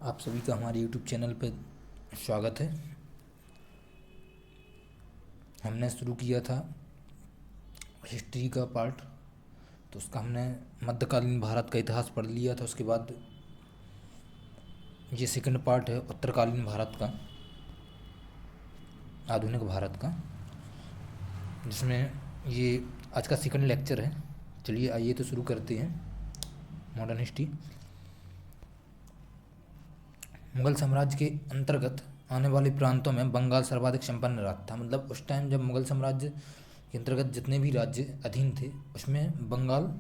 आप सभी का हमारे YouTube चैनल पे स्वागत है। हमने शुरू किया था हिस्ट्री का पार्ट, तो उसका हमने मध्यकालीन भारत का इतिहास पढ़ लिया था। उसके बाद ये सेकंड पार्ट है उत्तरकालीन भारत का, आधुनिक भारत का, जिसमें ये आज का सेकंड लेक्चर है। चलिए आइए तो शुरू करते हैं। Modern history. मुगल साम्राज्य के अंतर्गत आने वाले प्रांतों में बंगाल सर्वाधिक संपन्न राज्य था। मतलब उस टाइम जब मुगल साम्राज्य के अंतर्गत जितने भी राज्य अधीन थे उसमें बंगाल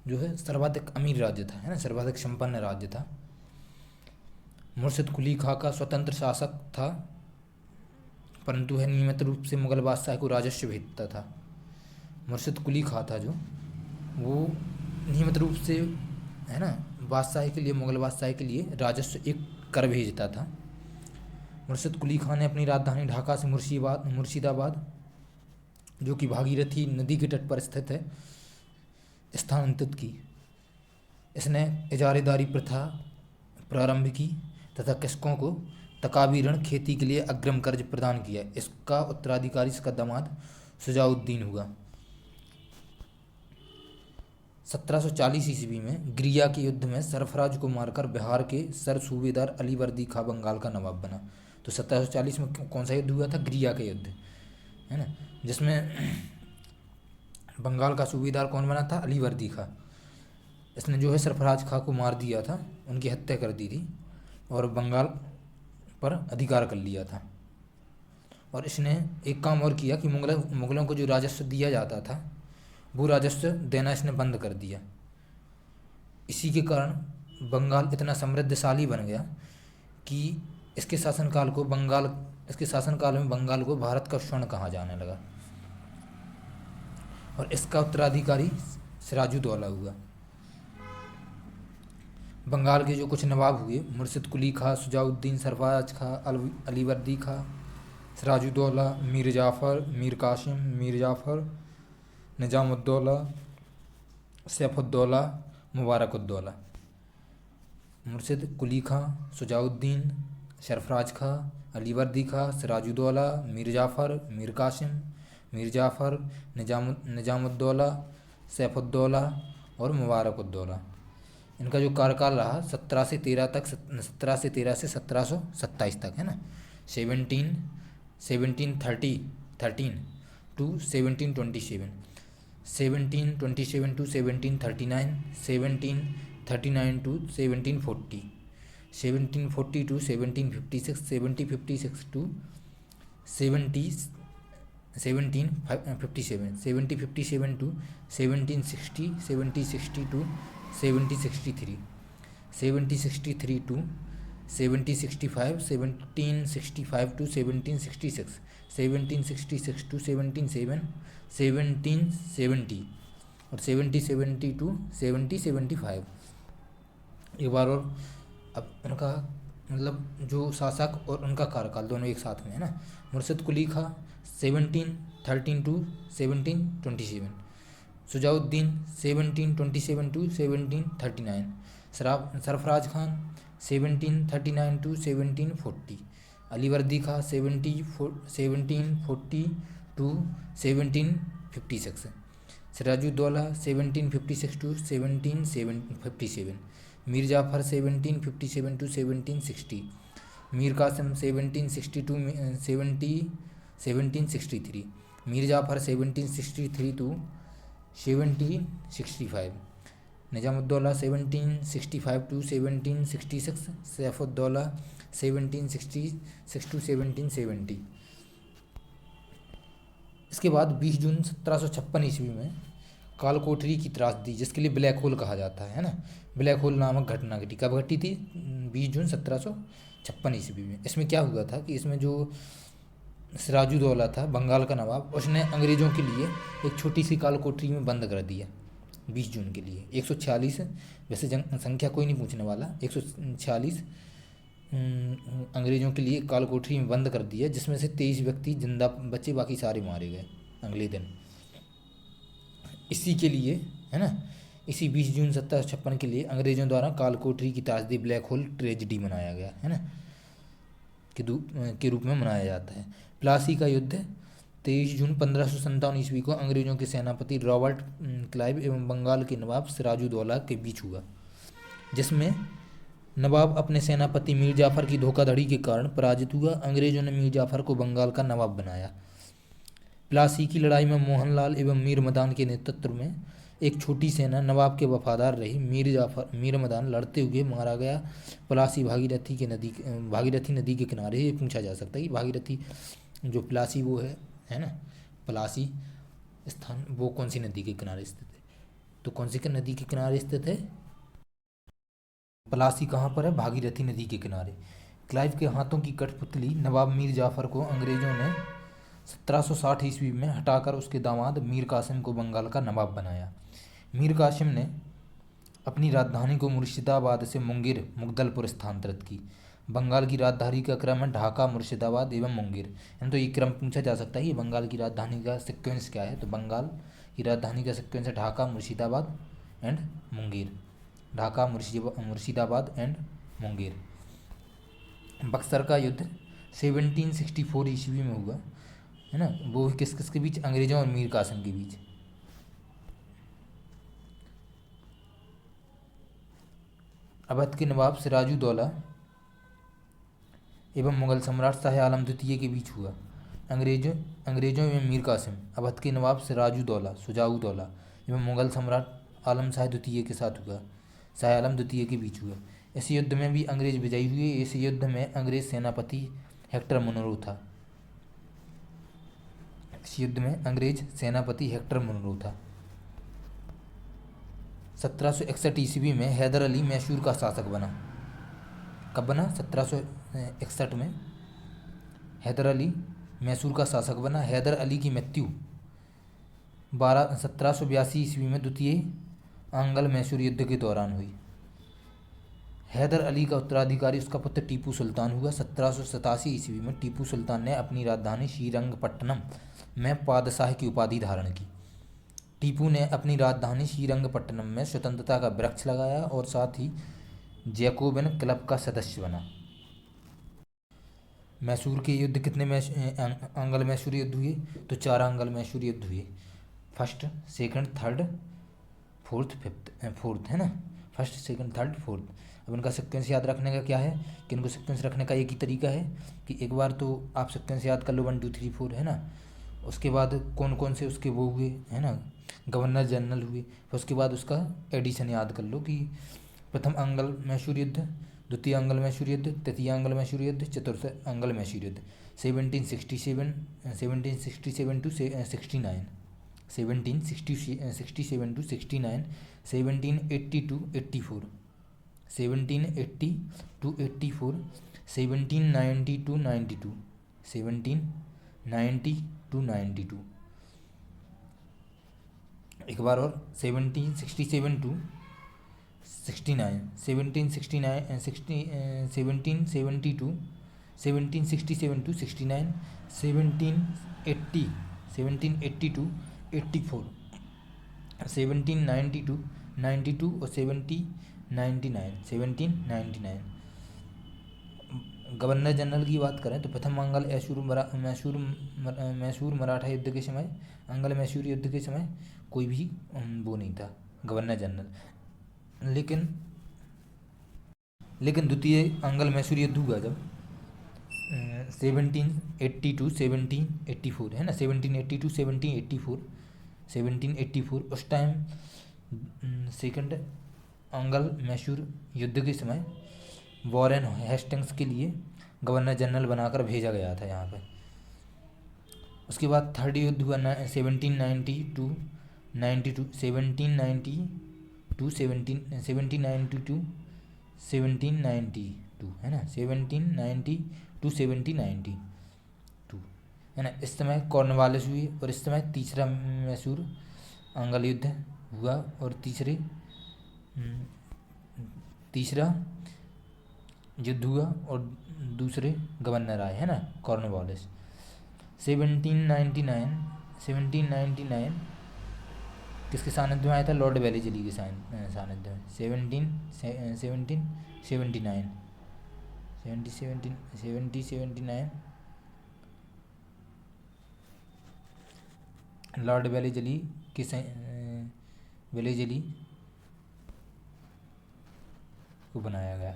जो है सर्वाधिक अमीर राज्य था, है ना, सर्वाधिक संपन्न राज्य था। मुर्शिद कुली खां का स्वतंत्र शासक था, परंतु वह नियमित रूप से मुगल बादशाह को राजस्व भेजता था। मुर्शिद कुली खां था जो, वो नियमित रूप से, है ना, बादशाह के लिए, मुगल बादशाह के लिए राजस्व एक कर भेजता था। मुर्शिद कुली खां ने अपनी राजधानी ढाका से मुर्शिदाबाद, जो कि भागीरथी नदी के तट पर स्थित है, स्थानांतरित की। इसने इजारेदारी प्रथा प्रारंभ की तथा कृषकों को तकावी ऋण खेती के लिए अग्रिम कर्ज प्रदान किया। इसका उत्तराधिकारी इसका दामाद शुजाउद्दीन हुआ। 1740 ईस्वी में ग्रिया के युद्ध में सरफराज को मारकर बिहार के सर सूबेदार अलीवर्दी खां बंगाल का नवाब बना। तो 1740 में कौन सा युद्ध हुआ था? ग्रिया का युद्ध, है ना, जिसमें बंगाल का सूबेदार कौन बना था? अलीवर्दी खां। इसने जो है सरफराज खां को मार दिया था, उनकी हत्या कर दी थी और बंगाल पर अधिकार कर लिया था। और इसने एक काम और किया कि मुगलों को जो राजस्व दिया जाता था वो राजस्व देना इसने बंद कर दिया। इसी के कारण बंगाल इतना समृद्धशाली बन गया कि इसके शासनकाल में बंगाल को भारत का स्वर्ण कहा जाने लगा। और इसका उत्तराधिकारी सिराजुद्दौला हुआ। बंगाल के जो कुछ नवाब हुए, मुर्शिद कुली खां, शुजाउद्दीन, सरफराज खां, अलीवर्दी खां, सिराजुद्दौला, मीर जाफ़र, मीर कासिम, मीर जाफ़र, निजामुद्दौला, सैफुद्दौला, मुबारकुद्दौला। मुर्शिद कुली खां, शुजाउद्दीन, सरफराज खां, अलीवर्दी खां, सिराजुद्दौला, मीर जाफ़र, मीर कासिम, मीर जाफ़र, निजामुद्दौला, सैफुद्दौला और मुबारकुद्दौला। इनका जो कार्यकाल रहा 17 से 13 से 1727 तक, है ना। 1713 to 1727, 1727 to 1739, 1739 to 1740, 1740 to 1756, 1756 to 1757, 1757 to 1760, 1760 to 1763, 1763 to 1765, 1765 to 1766, 1766 to 1770 और 1770 टू 1775। एक बार और, अब उनका मतलब जो शासक और उनका कार्यकाल दोनों एक साथ में, है ना। Murshid Quli Khan 1713 to 1727, Shujauddin 1727 to 1739, Sarfaraz Khan 1739 to 1740, Alivardi Khan 1740 to 1756, Sirajuddaula 1756 to 1757, Mir Jafar 1757 to 1760, Mir Qasim 1760 to 1763, Mir Jafar 1763 to 1765, Nizamuddaula 1765 to 1766, Saifuddaula 1766 to 1770। इसके बाद 20 जून 1756 ईस्वी में कालकोठरी की त्रासदी, जिसके लिए ब्लैक होल कहा जाता है ना, ब्लैक होल नामक घटना घटी। कब घटी थी? 20 जून 1756 ईस्वी में। इसमें क्या हुआ था कि इसमें जो सिराजुद्दौला था, बंगाल का नवाब, उसने अंग्रेज़ों के लिए एक छोटी सी कालकोठरी में बंद कर दिया 20 जून के लिए। 146, वैसे संख्या कोई नहीं पूछने वाला, 146 अंग्रेज़ों के लिए कालकोठरी में बंद कर दिया, जिसमें से 23 व्यक्ति जिंदा बचे, बाकी सारे मारे गए अगले दिन। इसी के लिए, है ना, इसी 20 जून 1756 के लिए अंग्रेजों द्वारा कालकोठरी की त्रासदी ब्लैक होल ट्रेजिडी मनाया गया है ना, के रूप में मनाया जाता है। प्लासी का युद्ध 23 जून 1557 ईस्वी को अंग्रेजों के सेनापति रॉबर्ट क्लाइव एवं बंगाल के नवाब सिराजुद्दौला के बीच हुआ, जिसमें नवाब अपने सेनापति मीर जाफर की धोखाधड़ी के कारण पराजित हुआ। अंग्रेजों ने मीर जाफर को बंगाल का नवाब बनाया। प्लासी की लड़ाई में मोहनलाल एवं मीर मदान के नेतृत्व में एक छोटी सेना नवाब के वफादार रही। मीर मदान लड़ते हुए मारा गया। प्लासी भागीरथी नदी के किनारे, ये पूछा जा सकता है कि भागीरथी जो प्लासी वो है ना, प्लासी स्थान वो कौन सी नदी के किनारे स्थित है? तो कौन सी नदी के किनारे स्थित है? प्लासी कहाँ पर है? भागीरथी नदी के किनारे। क्लाइव के हाथों की कठपुतली नवाब मीर जाफर को अंग्रेजों ने 1760 ईस्वी में हटाकर उसके दामाद मीर कासिम को बंगाल का नवाब बनाया। मीर कासिम ने अपनी राजधानी को मुर्शिदाबाद से मुंगेर मुगदलपुर स्थानांतरित की। बंगाल की राजधानी का क्रम है ढाका, मुर्शिदाबाद एवं मुंगेर। तो ये क्रम पूछा जा सकता है कि बंगाल की राजधानी का सीक्वेंस क्या है? तो बंगाल की राजधानी का सीक्वेंस है ढाका, मुर्शिदाबाद एंड मुंगेर। ढाका, मुर्शिदाबाद एंड मुंगेर। बक्सर का युद्ध 1764 ईस्वी में हुआ है ना, वो किस किस के बीच? अंग्रेजों और मीर कासिम के बीच। अवध के नवाब सिराजुद्दौला एवं मुगल सम्राट शाह आलम द्वितीय के बीच हुआ। अंग्रेजों एवं मीर कासिम, अवध के नवाब सिराजुद्दौला सुजाउद्दौला एवं मुगल सम्राट आलम शाह द्वितीय के साथ हुआ, शाह आलम द्वितीय के बीच हुआ। इस युद्ध में भी अंग्रेज विजयी हुए। इस युद्ध में अंग्रेज सेनापति हेक्टर मुनरो था। इस युद्ध में अंग्रेज सेनापति हेक्टर मुनरो था। 1761 ईस्वी में हैदर अली मैसूर का शासक बना। कब बना? 1761 में हैदर अली मैसूर का शासक बना। हैदर अली की मृत्यु 1782 ईस्वी में द्वितीय आंग्ल मैसूर युद्ध के दौरान हुई। हैदर अली का उत्तराधिकारी उसका पुत्र टीपू सुल्तान हुआ। 1787 ईस्वी में टीपू सुल्तान ने अपनी राजधानी श्रीरंगपट्टनम में पादशाह की उपाधि धारण की। टीपू ने अपनी राजधानी श्रीरंगपट्टनम में स्वतंत्रता का वृक्ष लगाया और साथ ही जैकोबिन क्लब का सदस्य बना। मैसूर के युद्ध कितने आंग्ल मैसूर युद्ध हुए? तो 4 आंग्ल मैसूर युद्ध हुए। फर्स्ट, सेकंड, थर्ड, फोर्थ है ना। First, second, third, fourth. अब इनका सीक्वेंस याद रखने का क्या है कि इनको सीक्वेंस रखने का एक ही तरीका है कि एक बार तो आप सीक्वेंस याद कर लो 1 2 3 4 है ना, उसके बाद कौन कौन से उसके वो हुए है ना, गवर्नर जनरल हुए, फिर उसके बाद उसका एडिशन याद कर लो कि प्रथम आंग्ल मैसूर युद्ध, द्वितीय आंग्ल मैसूर युद्ध, तृतीय आंग्ल मैसूर युद्ध, चतुर्थ आंग्ल मैसूर युद्ध। 1767 to 69, 1767 to 69, 1780 to 84, 1780 to 84, 1790 to 92, 1790 to 92। एक बार और 1767 to 69, 1770 to 1767 to 69, 1780 to 84, 1790 to 92 और 1799। गवर्नर जनरल की बात करें तो प्रथम आंग्ल मैसूर मराठा युद्ध के समय, आंग्ल मैसूर युद्ध के समय कोई भी वो नहीं था गवर्नर जनरल। लेकिन द्वितीय आंग्ल मैसूर युद्ध हुआ जब 1780 टू 1784 है ना, 1780 टू 1784, 1784 उस टाइम सेकंड आंग्ल मैसूर युद्ध के समय वॉरेन हेस्टिंग्स के लिए गवर्नर जनरल बनाकर भेजा गया था यहाँ पे। उसके बाद थर्ड युद्ध हुआ 1790 टू 92, 1790 टू 1792 है ना, 1790 टू 1792 है ना। इस समय कॉर्नवालिस हुई और इस समय तीसरा मैसूर आंग्ल युद्ध हुआ और तीसरा युद्ध हुआ और दूसरे गवर्नर आए है ना, कॉर्नवालिस। 1799 किसके सानिध्य में आया था? लॉर्ड वेलेस्ली के सानिध्य में। 1779 1779 लॉर्ड वेलेस्ली के वेलेस्ली को बनाया गया।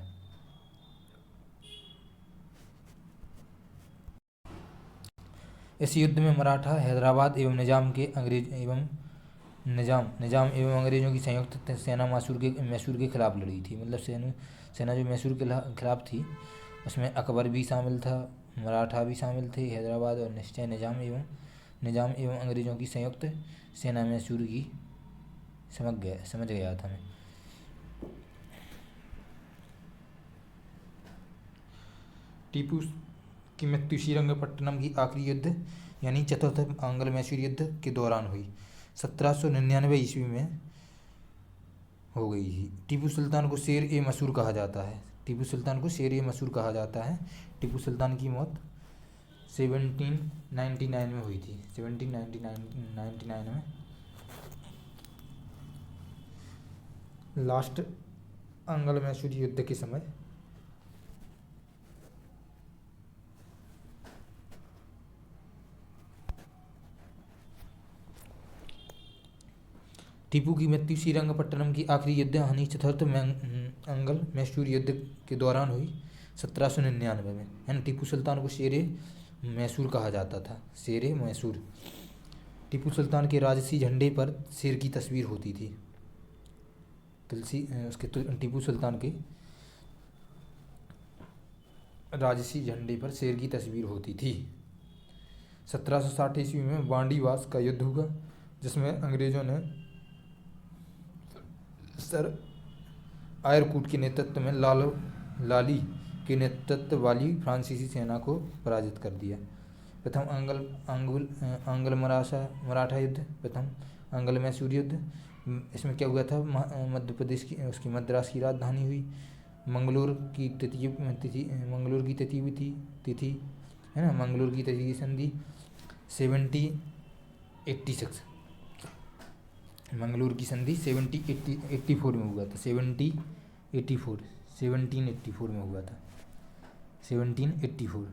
इस युद्ध में मराठा, हैदराबाद एवं निजाम एवं अंग्रेजों की संयुक्त सेना मैसूर के खिलाफ लड़ी थी। मतलब सेना जो मैसूर के खिलाफ थी उसमें अकबर भी शामिल था, मराठा भी शामिल थे, हैदराबाद और निश्चय निजाम एवं अंग्रेजों की संयुक्त सेना मैसूर की समझ गया था मैं। टीपू की मृत्यु श्रीरंगपट्टनम की आखिरी युद्ध यानी चतुर्थ आंग्ल मैसूर युद्ध के दौरान हुई 1799 ईस्वी में हो गई थी। टीपू सुल्तान को शेर ए मसूर कहा जाता है। टीपू सुल्तान की मौत 1799 में हुई थी। 1799 में लास्ट आंग्ल मैसूर युद्ध के समय टीपू की मृत्यु श्रीरंगपट्टनम की आखिरी युद्ध यानी चतुर्थ आंग्ल मैसूर युद्ध के दौरान हुई 1799 में, है ना। टीपू सुल्तान को शेर ए मैसूर कहा जाता था। शेर ए मैसूर। टीपू सुल्तान के राजसी झंडे पर शेर की तस्वीर होती थी। टीपू सुल्तान के राजसी झंडे पर शेर की तस्वीर होती थी। 1760 ईस्वी में बांडीवास का युद्ध हुआ जिसमें अंग्रेजों ने सर आयरकूट के नेतृत्व में लाली के नेतृत्व वाली फ्रांसीसी सेना को पराजित कर दिया। प्रथम आंग्ल मराठा युद्ध, प्रथम आंग्ल मैसूर युद्ध। इसमें क्या हुआ था? मध्य प्रदेश की उसकी मद्रास की राजधानी हुई। मंगलोर की तिथि है ना। मंगलोर की तिथि की संधि 1786 मंगलोर की संधि 1784 में हुआ था। 1784 में हुआ था। 1784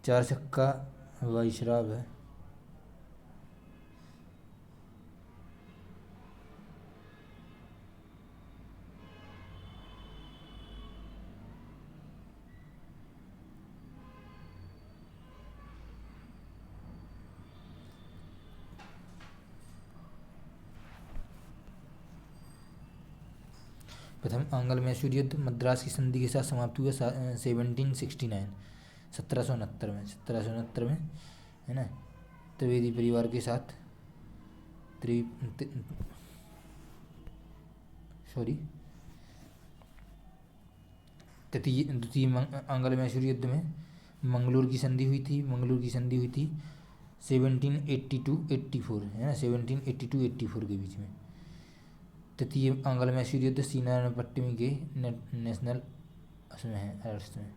चार छक्का वाइसराय है। प्रथम आंग्ल मैसूर युद्ध मद्रास की संधि के साथ समाप्त हुआ 1769 में, है ना। त्रिवेदी परिवार के साथ द्वितीय आंग्ल मैसूर युद्ध में मंगलोर की संधि हुई थी 1782-84, है ना। 1782-84 के बीच में। तृतीय आंग्ल मैसूर युद्ध श्रीनारायणपट्टनम के नेशनल उसमें है अरेस्ट में।